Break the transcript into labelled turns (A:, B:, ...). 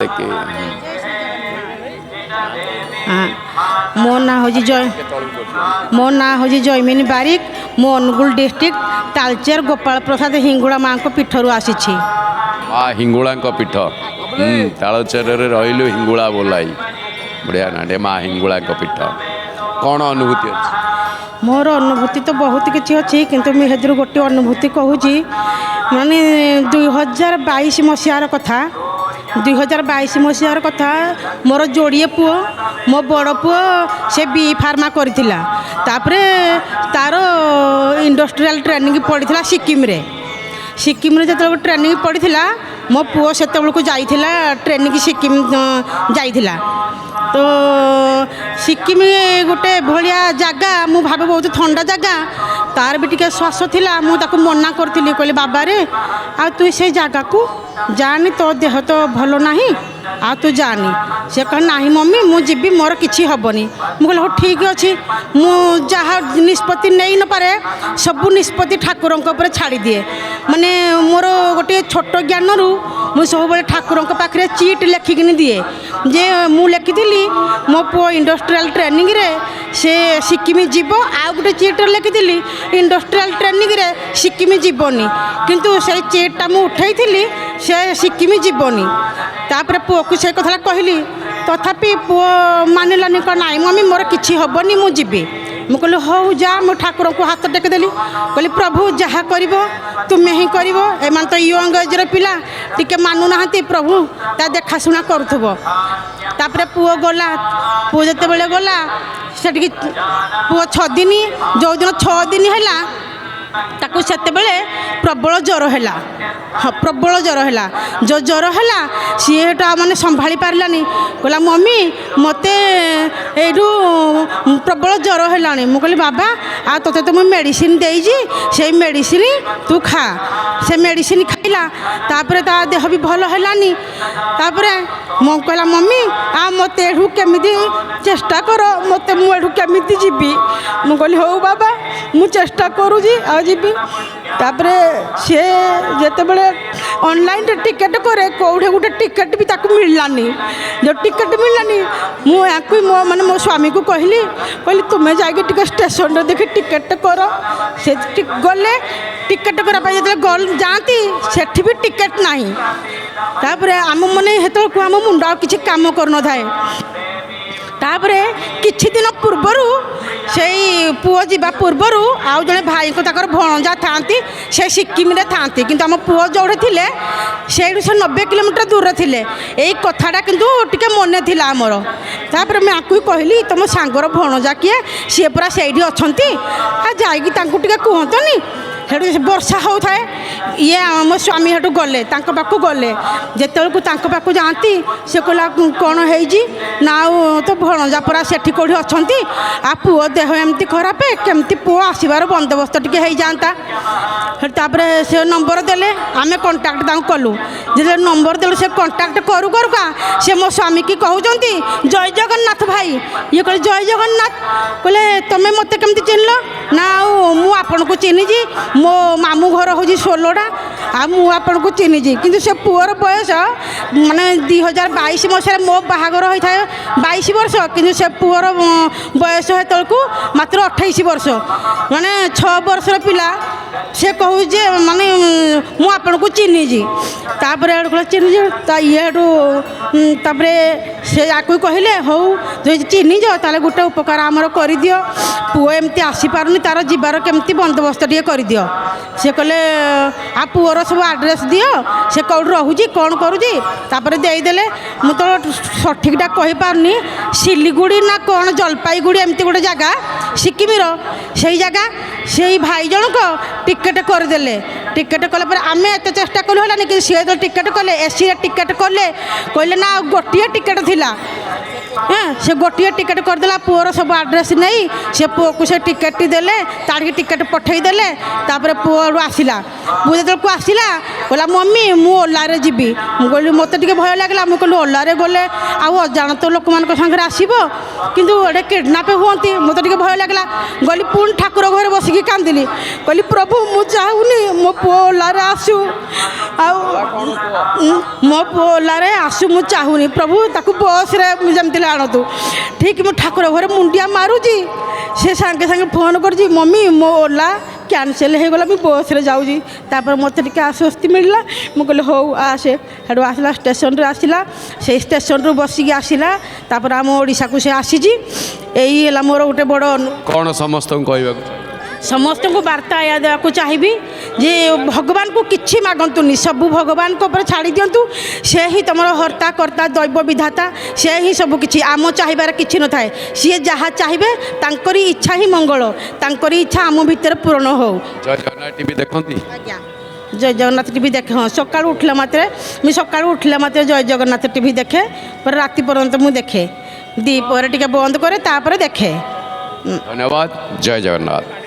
A: मो ना हूँ जयमिनी बारिक मो अनुगुल डिस्ट्रिक्ट तालचेर गोपाल प्रसाद हिंगुड़ा माँ को पीठर आसी
B: माँ हिंगुड़ा पीठ तालचेर रही हिंगुड़ा बोलाई बढ़िया ना माँ हिंगुड़ा पीठ कौन अनुभूति अच्छी
A: मोर अनुभूति तो बहुत किसी अच्छी किंतु मुझे गोटे अनुभूति कहूँ माने 2022 मसीहार कथा 2022 मसीहार कथा मोर जोड़िए पुओ मो बड़ पुओ से बी फार्मा करथिला तापरे तार इंडस्ट्रियल ट्रेनिंग पड़ीला सिक्किम रे जो ट्रेनिंग पड़ीला मो पुओ से जाइथिला ट्रेनिंग सिक्किम जाइथिला तो सिक्किम गोटे भाया जगह मु भावे बहुत ठंडा जगह तार भी टिके श्वास थिला मु ताको मना करथिली कहले बाबा रे आ तू से जगह को जानी तो देह तो भलो नहीं आ तू जानी से कह नहीं मम्मी मु जीवी मोर किछि हबनी मु कहले हो ठीक अछि मु जहा निष्पत्ति नहीं न पारे सब निष्पत्ति ठाकुरन को ऊपर छाड़ी दिए माने मोर गोटे छोट ज्ञान रु मु सब बेले ठाकुरन को पाखरे चीट लेखिकिनी दिए जे मु लेखिथिली मो पो इंडस्ट्रियल ट्रेनिंग रे से सिक्किम जीव आ गोटे चीट लेखिथिली इंडस्ट्रियल ट्रेनिंग रे सिक्किम जीवनी किंतु से चीटा मु उठाई से सिक्किम जीवनी तापर पुओ को से कथा कहली तथापि पुओ मानिलानी कह नाई मम्मी मोर किछि हबनी मु जीवी मु कहली हौ जा मु ठाकुर को हाथ टेकदेली कहली प्रभु जहाँ कर तुम्हें ही कर एम तो यंग एजर पिला टिके मानु नाहांती प्रभु ता देखाशुना करूथबो तापर पुओ गला पुओ जते बेले गला सेठी पुओ 6 दिन जो दिन 6 दिन हैला ताकू सेते बेले प्रबल ज्वर हैला हाँ प्रबल ज्वर हैला जो ज्वर हैला सी हेटा माने संभाली पारलानी कहला मम्मी मते एडू प्रबल ज्वर हैलानी मु कहली बाबा आ तोते तो मु मेडिसिन देइजी से मेडिसिन तू खा से मेडिसिन खाइला तापर ता देह भी भल हैलानी तापर मु कहला मम्मी आ मते एडू केमिति चेष्टा करो मते मु एडू केमिति जीबी मु कहली हो बाबा मु चेष्टा करूजी आ जीबी तापर से जेते बेले ऑनलाइन टिकेट करे कौड़े गोटे टिकेट भी ताकू मिललानी जो टिकेट मिललानी मुझे मो माने मो स्वामी को कहली तुम्हें जाके टिके स्टेशन देखी टिकेट कर से गले टिकेट करने जो गल जाती सेठी भी टिकेट नहीं तापर आम मैंने हेतु आम मुंड किसी काम कर न थाए तापरे किछि दिन पूर्वर से पुओ जीवा पूर्वर आउ जड़े भाई को ताकर भणजा थांती से सिक्किम रे थांती किंतु आम पुओ जोड़े थिले से 90 किलोमीटर दूर थिले एई कथाटा किंतु टिके मने थिला हमर तापर मैं आकु कहली तुम सांगर भणजा किए सी पूरा सेठी अछंती आ जाईकी तांकु टिके कहतनी हेटु वर्षा होता ये मो स्वामी हेटु गले पाक गले जिते पाक जाती से कहला कौन है ना तो भणजा परा सेठी कौटी अच्छा आ पुओ देह एमती खराब केमती पुओ आसबार बंदोबस्त टी हो जाता तापर से नंबर देले आम कंटाक्ट कलु जो नंबर देलु से कंटाक्ट करू करूका से मो स्वामी की कहते जय जगन्नाथ भाई ये कह जय जगन्नाथ कहले तुम्हें मत केमती चिन्हल ना मुझे को चिन्हिजी मो मामू घर हूँ सोलोटा आ मुझे चिन्हिजी किंतु से पुअर बयस माने 2022 मसीह मो बाहागर होता है 22 वर्ष किंतु से पुअर बयस हेतु मात्र 28 वर्ष माने 6 वर्षर पिला से कहू जे माने मुझे चिन्हिजी तापर चिन्हिजी ये तापर से आपको कहले हौ जो चिन्हिज ताले गोटे उपकार आमर कर दियो पुओ एमती आसीपारुनी तार जीवार केमती बंदोबस्त टे कर दियो से कहले आ पुअर सब आड्रेस दियो से कौट रोचे कौन करुँची तापर देदेले मु तो सठिकटा कहीपारनी सिलीगुड़ी ना कौन जलपाईगुड़ी एमती गोटे जगह सिक्किम से जगह से भाई जनक टिकेट करदे टिकेट कलापर आम एत चेष्टा कलु है कि सी जो टिकेट कले एसी टिकेट कले कहले ना गोटे टिकेट थिला से गोटे टिकेट करदेला पुओर सब आड्रेस नहीं से पुओ को से टिकेट देले ताड़ी टिकेट पठेदेले तापर पुओ आसला पुओ जो आसला କହିଲା ମମି ମୁଁ ଓଲାରେ ଯିବି। ମୁଁ କହିଲି ମୋତେ ଟିକେ ଭୟ ଲାଗିଲା। ମୁଁ କହିଲି ଓଲାରେ ଗଲେ ଆଉ ଅଜାଣତ ଲୋକମାନଙ୍କ ସାଙ୍ଗରେ ଆସିବ, କିନ୍ତୁ ଏଡ଼େ କିଡ଼ନାପ୍ ହୁଅନ୍ତି, ମୋତେ ଟିକେ ଭୟ ଲାଗିଲା। ଗଲି ପୁଣି ଠାକୁର ଘରେ ବସିକି କାନ୍ଦିଲି। କହିଲି ପ୍ରଭୁ ମୁଁ ଚାହୁଁନି ମୋ ପୁଅ ଓଲାରେ ଆସୁ, ଆଉ ମୋ ପୁଅ ଓଲାରେ ଆସୁ ମୁଁ ଚାହୁଁନି। ପ୍ରଭୁ ତାକୁ ବସ୍ରେ ଯେମିତି ଆଣନ୍ତୁ। ଠିକ୍ ମୁଁ ଠାକୁର ଘରେ ମୁଣ୍ଡିଆ ମାରୁଛି, ସେ ସାଙ୍ଗେ ସାଙ୍ଗେ ଫୋନ୍ କରୁଛି ମମି ମୋ ଓଲା କ୍ୟାନସେଲ୍ ହେଇଗଲା, ମୁଁ ବସ୍ରେ ଯାଉଛି। ତାପରେ ମୋତେ ଟିକେ ଆଶ୍ୱସ୍ତି ମିଳିଲା। ମୁଁ କହିଲି ହଉ ଆସେ। ସେଠୁ ଆସିଲା ଷ୍ଟେସନରେ ଆସିଲା, ସେଇ ଷ୍ଟେସନରୁ ବସିକି ଆସିଲା। ତାପରେ ଆମ ଓଡ଼ିଶାକୁ ସେ ଆସିଛି। ଏଇ ହେଲା ମୋର ଗୋଟେ ବଡ଼
B: କ'ଣ ସମସ୍ତଙ୍କୁ କହିବାକୁ
A: ସମସ୍ତଙ୍କୁ ବାର୍ତ୍ତା ଏହା ଦେବାକୁ ଚାହିଁବି ଯେ ଭଗବାନଙ୍କୁ କିଛି ମାଗନ୍ତୁନି, ସବୁ ଭଗବାନଙ୍କ ଉପରେ ଛାଡ଼ି ଦିଅନ୍ତୁ। ସେ ହିଁ ତୁମର ହର୍ତ୍ତା କର୍ତ୍ତା ଦୈବ ବିଧାତା, ସେ ହିଁ ସବୁ କିଛି। ଆମ ଚାହିଁବାରେ କିଛି ନଥାଏ। ସିଏ ଯାହା ଚାହିଁବେ ତାଙ୍କରି ଇଚ୍ଛା ହିଁ ମଙ୍ଗଳ, ତାଙ୍କରି ଇଚ୍ଛା ଆମ ଭିତରେ ପୂରଣ ହେଉ।
B: ଜୟ ଜଗନ୍ନାଥ ଟିଭି ଦେଖନ୍ତି?
A: ଆଜ୍ଞା ଜୟ ଜଗନ୍ନାଥ ଟିଭି ଦେଖେ। ହଁ ସକାଳୁ ଉଠିଲା ମାତ୍ରେ ଜୟ ଜଗନ୍ନାଥ ଟିଭି ଦେଖେ। ପରେ ରାତି ପର୍ଯ୍ୟନ୍ତ ମୁଁ ଦେଖେ, ଦ୍ୱିପହରେ ଟିକେ ବନ୍ଦ କରେ, ତାପରେ ଦେଖେ।
B: ଧନ୍ୟବାଦ। ଜୟ ଜଗନ୍ନାଥ।